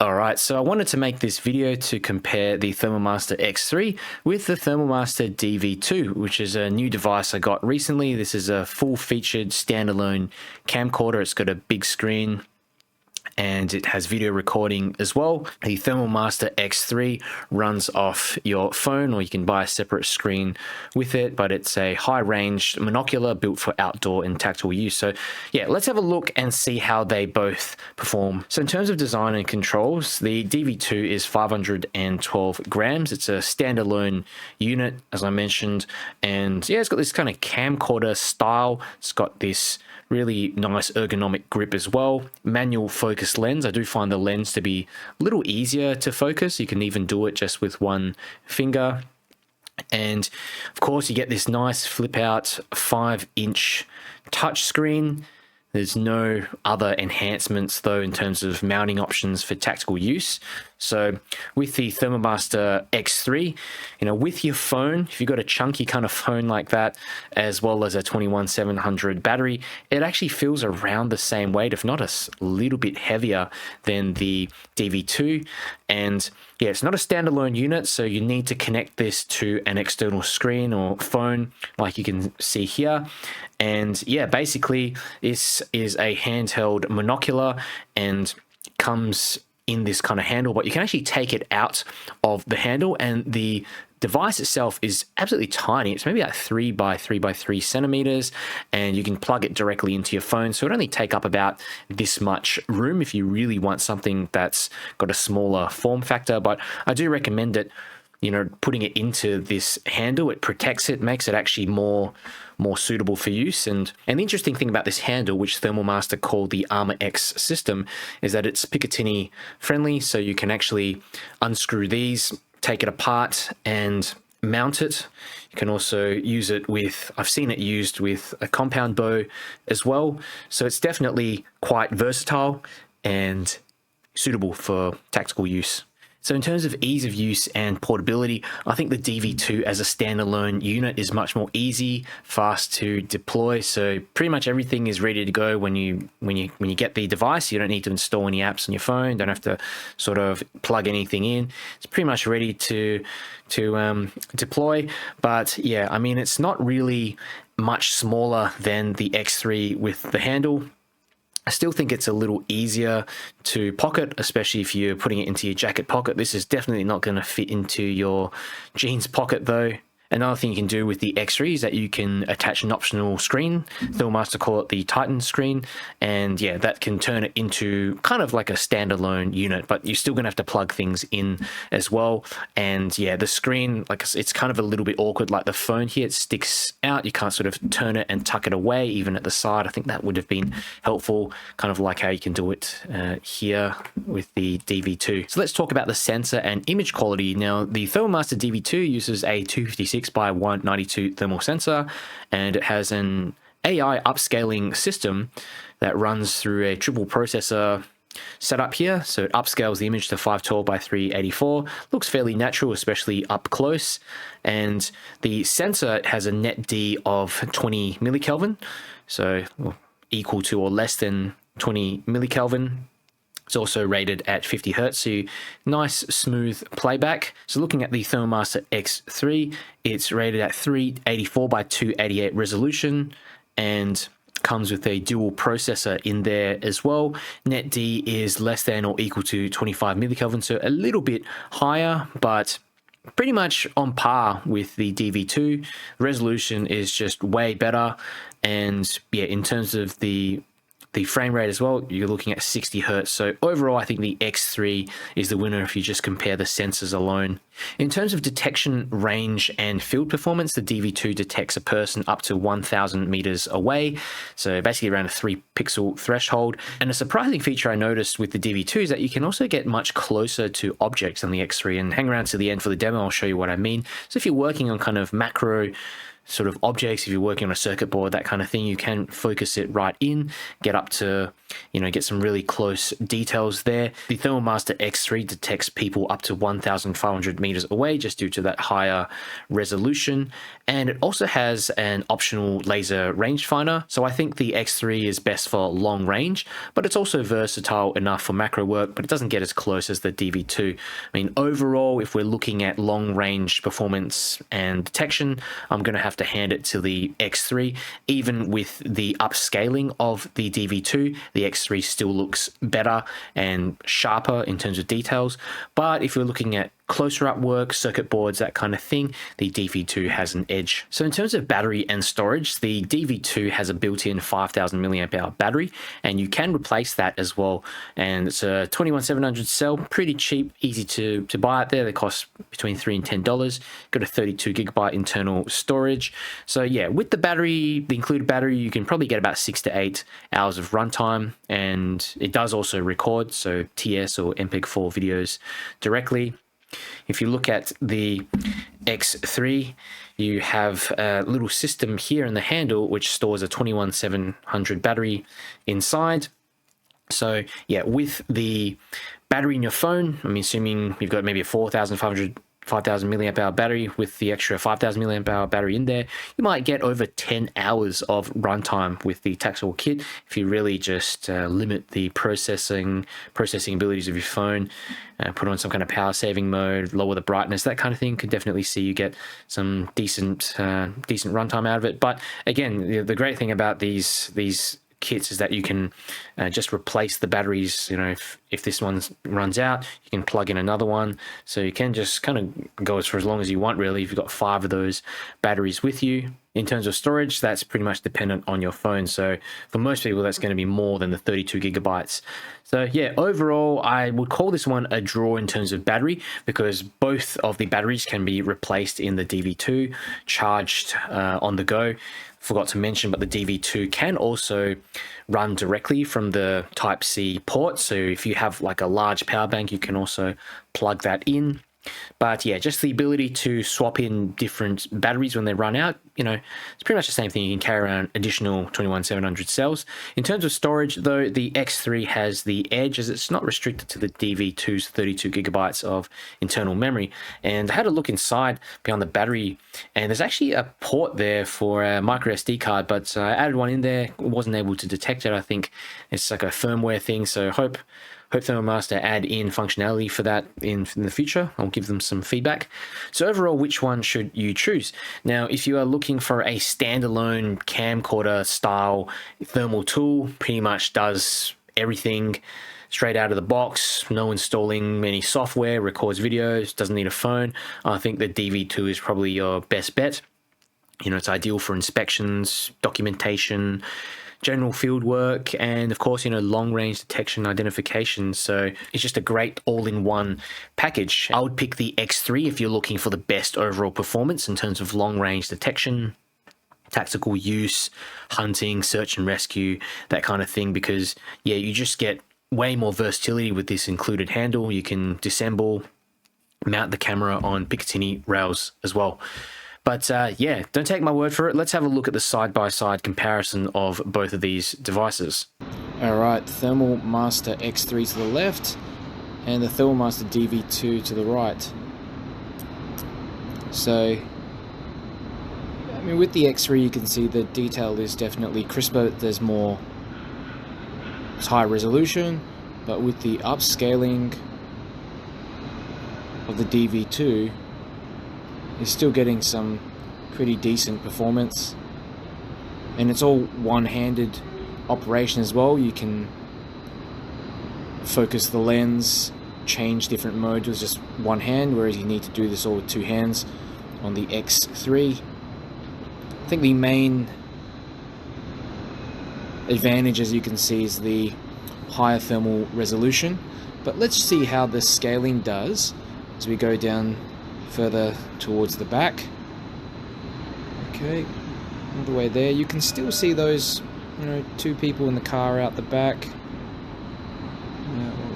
All right, so I wanted to make this video to compare the Thermal Master X3 with the Thermal Master DV2, which is a new device I got recently. This is a full-featured standalone camcorder. It's got a big screen and it has video recording as well. The Thermal Master X3 runs off your phone, or you can buy a separate screen with it, but it's a high-range monocular built for outdoor and tactile use. So yeah, let's have a look and see how they both perform. So in terms of design and controls, the DV2 is 512 grams. It's a standalone unit, as I mentioned, and yeah, it's got this kind of camcorder style. It's got this really nice ergonomic grip as well. Manual focus lens. I do find the lens to be a little easier to focus. You can even do it just with one finger. And of course, you get this nice flip out 5-inch touchscreen. There's no other enhancements though in terms of mounting options for tactical use. So with the Thermal Master X3, with your phone, if you've got a chunky kind of phone like that, as well as a 21700 battery, it actually feels around the same weight, if not a little bit heavier than the DV2. And yeah, it's not a standalone unit, so you need to connect this to an external screen or phone, like you can see here. And yeah, basically this is a handheld monocular and comes in this kind of handle, but you can actually take it out of the handle, and the device itself is absolutely tiny. It's maybe like 3 by 3 by 3 centimeters, and you can plug it directly into your phone. So it only take up about this much room if you really want something that's got a smaller form factor. But I do recommend it, putting it into this handle. It protects it, makes it actually more suitable for use. And the interesting thing about this handle, which Thermal Master called the Armor X system, is that it's Picatinny friendly. So you can actually unscrew these, take it apart and mount it. You can also use it with, I've seen it used with a compound bow as well. So it's definitely quite versatile and suitable for tactical use. So in terms of ease of use and portability, I think the DV2 as a standalone unit is much more easy, fast to deploy. So pretty much everything is ready to go when you get the device. You don't need to install any apps on your phone. Don't have to sort of plug anything in. It's pretty much ready to deploy. But yeah, I mean, it's not really much smaller than the X3 with the handle. I still think it's a little easier to pocket, especially if you're putting it into your jacket pocket. This is definitely not going to fit into your jeans pocket though. Another thing you can do with the X3 is that you can attach an optional screen. Thermal Master call it the Titan screen. And yeah, that can turn it into kind of like a standalone unit, but you're still gonna have to plug things in as well. And yeah, the screen, it's kind of a little bit awkward, like the phone here, it sticks out. You can't sort of turn it and tuck it away, even at the side. I think that would have been helpful, kind of like how you can do it here with the DV2. So let's talk about the sensor and image quality. Now, the Thermal Master DV2 uses a 256 by 192 thermal sensor, and it has an AI upscaling system that runs through a triple processor setup here. So it upscales the image to 512 by 384. Looks fairly natural, especially up close. And the sensor has a net D of 20 millikelvin, so equal to or less than 20 millikelvin. It's also rated at 50 Hertz, so nice smooth playback. So looking at the Thermal Master X3, it's rated at 384 by 288 resolution and comes with a dual processor in there as well. Net D is less than or equal to 25 millikelvin, so a little bit higher, but pretty much on par with the DV2. Resolution is just way better, and yeah, in terms of the frame rate as well, you're looking at 60 Hertz. So overall, I think the X3 is the winner if you just compare the sensors alone. In terms of detection range and field performance, the DV2 detects a person up to 1,000 meters away. So basically around a 3 pixel threshold. And a surprising feature I noticed with the DV2 is that you can also get much closer to objects on the X3. And hang around to the end for the demo, I'll show you what I mean. So if you're working on kind of macro sort of objects, if you're working on a circuit board, that kind of thing, you can focus it right in, get up to get some really close details there. The Thermal Master X3 detects people up to 1,500 meters away just due to that higher resolution, and it also has an optional laser rangefinder. So I think the X3 is best for long range, but it's also versatile enough for macro work, but it doesn't get as close as the DV2. I mean, overall, if we're looking at long range performance and detection, I'm going to have to hand it to the X3. Even with the upscaling of the DV2, the X3 still looks better and sharper in terms of details. But if we're looking at closer up work, circuit boards, that kind of thing, the DV2 has an edge. So in terms of battery and storage, the DV2 has a built-in 5,000 milliamp hour battery, and you can replace that as well. And it's a 21700 cell, pretty cheap, easy to buy out there. They cost between $3 and $10. Got a 32 gigabyte internal storage. So yeah, with the battery, the included battery, you can probably get about 6 to 8 hours of runtime, and it does also record, so TS or MPEG-4 videos directly. If you look at the X3, you have a little system here in the handle which stores a 21700 battery inside. So yeah, with the battery in your phone, I'm assuming you've got maybe a 5,000 milliamp hour battery with the extra 5,000 milliamp hour battery in there, you might get over 10 hours of runtime with the tactical kit if you really just limit the processing abilities of your phone, put on some kind of power saving mode, lower the brightness, that kind of thing. Could definitely see you get some decent runtime out of it. But again, the great thing about these kits is that you can just replace the batteries. If this one runs out, you can plug in another one, so you can just kind of go for as long as you want, really, if you've got 5 of those batteries with you. In terms of storage, that's pretty much dependent on your phone, so for most people that's going to be more than the 32 gigabytes. So yeah, overall I would call this one a draw in terms of battery, because both of the batteries can be replaced in the DV2, charged on the go. Forgot to mention, but the DV2 can also run directly from the Type-C port. So if you have like a large power bank, you can also plug that in. But yeah, just the ability to swap in different batteries when they run out, it's pretty much the same thing. You can carry around additional 21700 cells. In terms of storage, though, the X3 has the edge, as it's not restricted to the DV2's 32 gigabytes of internal memory. And I had a look inside beyond the battery, and there's actually a port there for a micro SD card, but I added one in there, wasn't able to detect it. I think it's like a firmware thing, so hope Thermal Master add in functionality for that in the future. I'll give them some feedback. So overall, which one should you choose? Now, if you are looking for a standalone camcorder style thermal tool, pretty much does everything straight out of the box, no installing any software, records videos, doesn't need a phone, I think the DV2 is probably your best bet. It's ideal for inspections, documentation, general field work, and of course, long range detection identification. So it's just a great all-in-one package. I would pick the X3 if you're looking for the best overall performance in terms of long range detection, tactical use, hunting, search and rescue, that kind of thing, because yeah, you just get way more versatility with this included handle. You can disassemble, mount the camera on Picatinny rails as well. But yeah, don't take my word for it. Let's have a look at the side-by-side comparison of both of these devices. Alright, Thermal Master X3 to the left, and the Thermal Master DV2 to the right. So, I mean, with the X3 you can see the detail is definitely crisper, there's more, it's high resolution, but with the upscaling of the DV2, you're still getting some pretty decent performance, and it's all one-handed operation as well. You can focus the lens, change different modes with just one hand, whereas you need to do this all with 2 hands on the X3. I think the main advantage, as you can see, is the higher thermal resolution, but let's see how the scaling does as we go down further towards the back. Okay, all the way there. You can still see those, 2 people in the car out the back.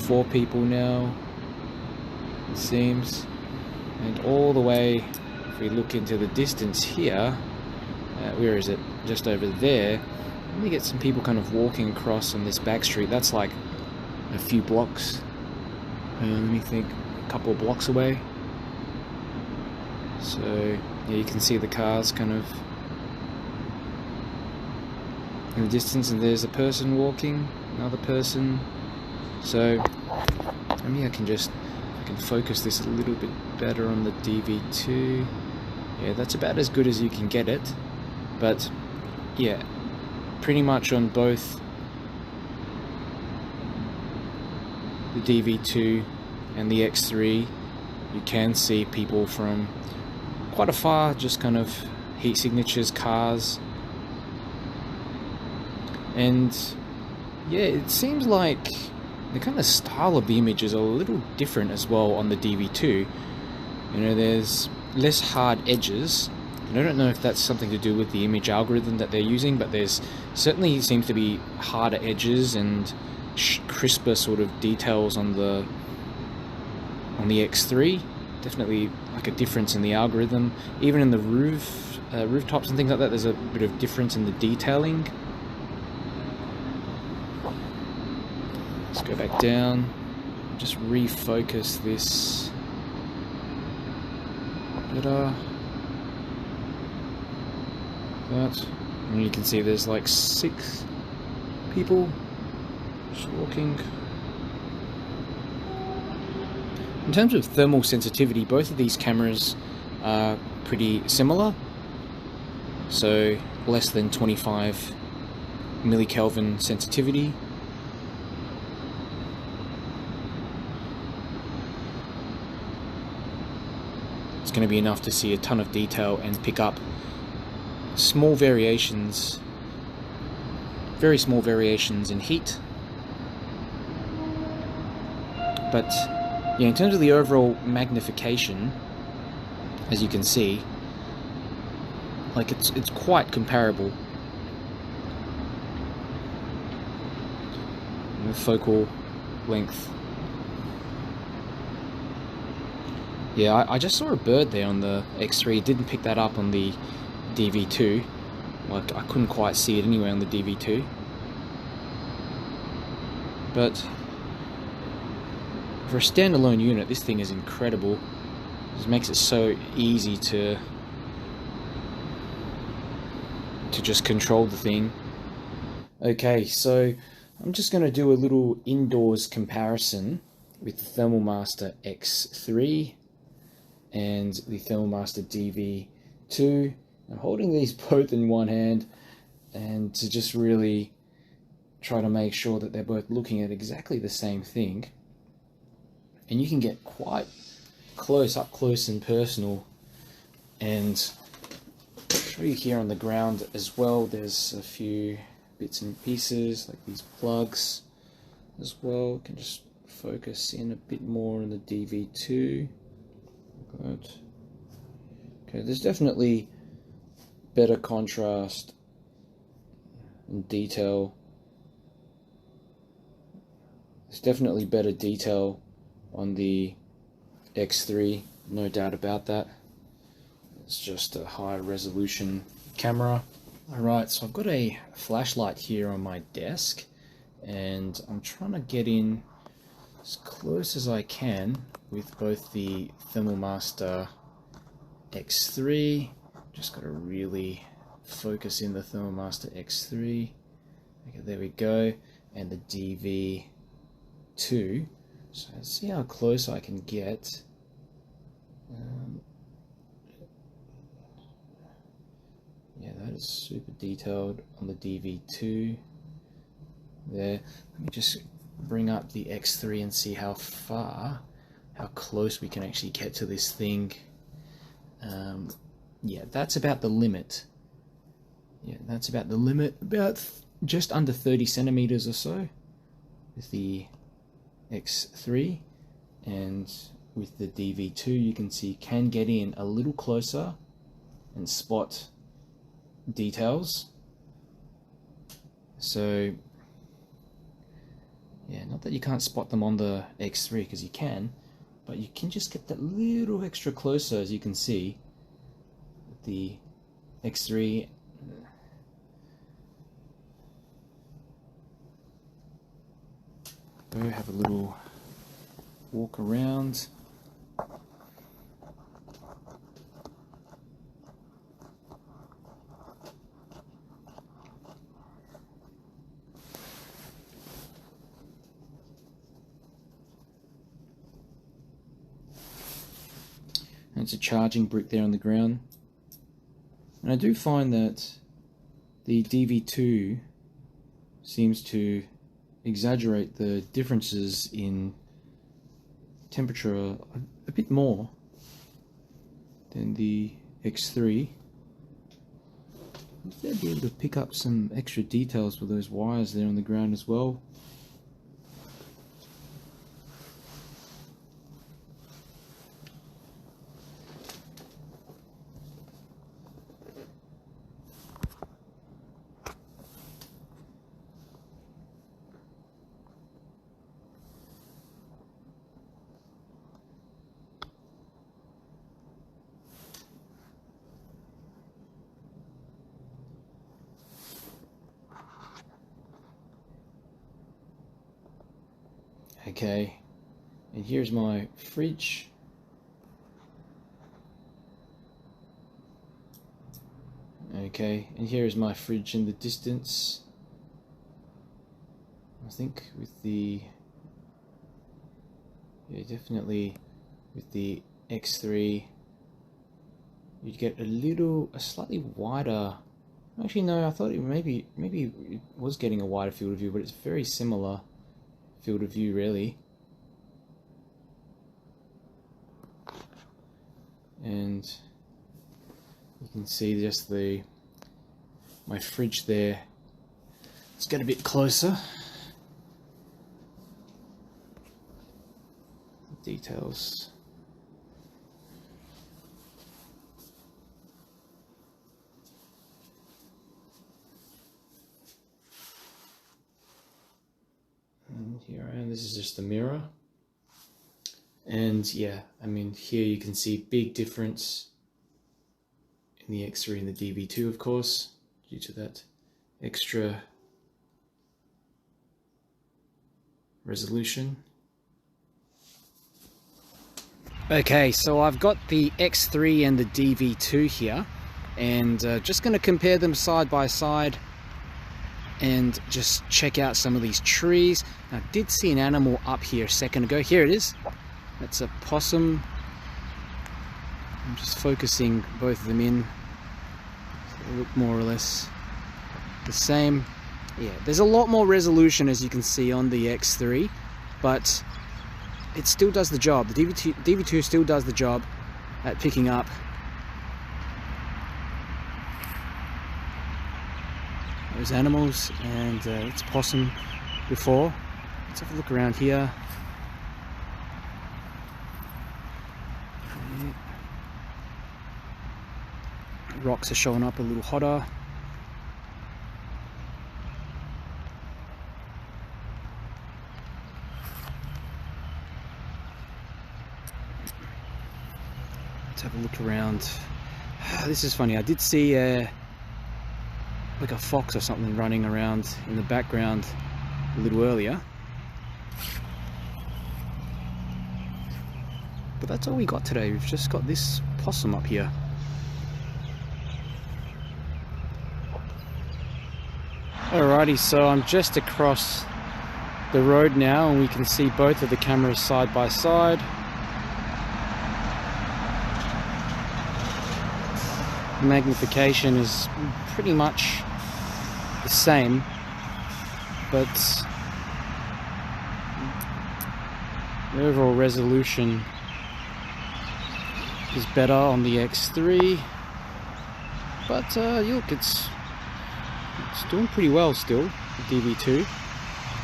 4 people now, it seems. And all the way, if we look into the distance here, where is it? Just over there. let me get some people kind of walking across on this back street. That's like a few blocks. Let me think, a couple of blocks away. So yeah, you can see the cars kind of in the distance, and there's a person walking, another person. So maybe I can focus this a little bit better on the DV2. Yeah, that's about as good as you can get it. But yeah, pretty much on both the DV2 and the X3, you can see people from quite afar, just kind of heat signatures, cars. And yeah, it seems like the kind of style of the image is a little different as well on the DV2. You know, there's less hard edges, and I don't know if that's something to do with the image algorithm that they're using, but there's certainly seems to be harder edges and crisper sort of details on the X3. Definitely like a difference in the algorithm. Even in the rooftops and things like that, there's a bit of difference in the detailing. Let's go back down, just refocus this better. That, and you can see there's like 6 people just walking. In terms of thermal sensitivity, both of these cameras are pretty similar. So less than 25 millikelvin sensitivity. It's going to be enough to see a ton of detail and pick up small variations, very small variations in heat. But yeah, in terms of the overall magnification, as you can see, like it's quite comparable. And the focal length. Yeah, I just saw a bird there on the X3. Didn't pick that up on the DV2. Like, I couldn't quite see it anyway on the DV2. But for a standalone unit, this thing is incredible. It just makes it so easy to just control the thing. Okay, so I'm just going to do a little indoors comparison with the Thermal Master X3 and the Thermal Master DV2. I'm holding these both in one hand, and to just really try to make sure that they're both looking at exactly the same thing. And you can get quite close, up close and personal, and I'll show you here on the ground as well. There's a few bits and pieces like these plugs as well. Can just focus in a bit more on the DV2. Good. Okay, there's definitely better contrast and detail. There's definitely better detail on the X3, no doubt about that. It's just a high resolution camera. Alright, so I've got a flashlight here on my desk, and I'm trying to get in as close as I can with both the Thermal Master X3. Just got to really focus in the Thermal Master X3. Okay, there we go. And the DV2. So let's see how close I can get. Yeah, that is super detailed on the DV2 there. Let me just bring up the X3 and see how close we can actually get to this thing. Yeah, that's about the limit. Yeah, that's about the limit, about just under 30 centimeters or so with the X3, and with the DV2 you can see can get in a little closer and spot details. So yeah, not that you can't spot them on the X3, because you can, but you can just get that little extra closer, as you can see with the X3. go have a little walk around. And it's a charging brick there on the ground. And I do find that the DV2 seems to exaggerate the differences in temperature a bit more than the X3. They'd be able to pick up some extra details with those wires there on the ground as well. Okay, and here's my fridge. Okay, and here's my fridge in the distance. I think with the, yeah, definitely with the X3, you'd get a slightly wider. Actually, no, I thought maybe it was getting a wider field of view, but it's very similar field of view, really. And you can see just my fridge there. Let's get a bit closer. Details. And here I am. This is just the mirror. And yeah, I mean, here you can see big difference in the X3 and the DV2, of course, due to that extra resolution. Okay, so I've got the X3 and the DV2 here, and just going to compare them side by side and just check out some of these trees. I did see an animal up here a second ago. Here it is. That's a possum. I'm just focusing both of them in. They look more or less the same. Yeah, there's a lot more resolution, as you can see, on the X3, but it still does the job. The DV2 still does the job at picking up those animals, and it's possum before. Let's have a look around here. Rocks are showing up a little hotter. Let's have a look around. This is funny. I did see like a fox or something running around in the background a little earlier. But that's all we got today. We've just got this possum up here. Alrighty, so I'm just across the road now, and we can see both of the cameras side by side. The magnification is pretty much the same, but the overall resolution is better on the X3, but look, it's doing pretty well still, the DV2.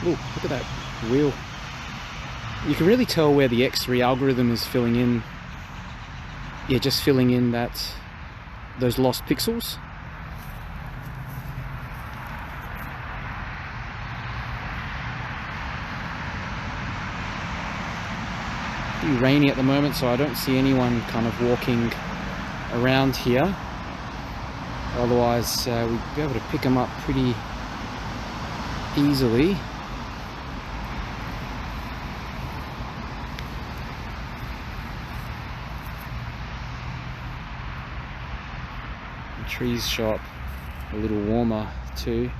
Ooh, look at that wheel. You can really tell where the X3 algorithm is filling in. Yeah, just filling in those lost pixels. Pretty rainy at the moment, so I don't see anyone kind of walking around here. Otherwise, we'd be able to pick them up pretty easily. trees show up a little warmer too.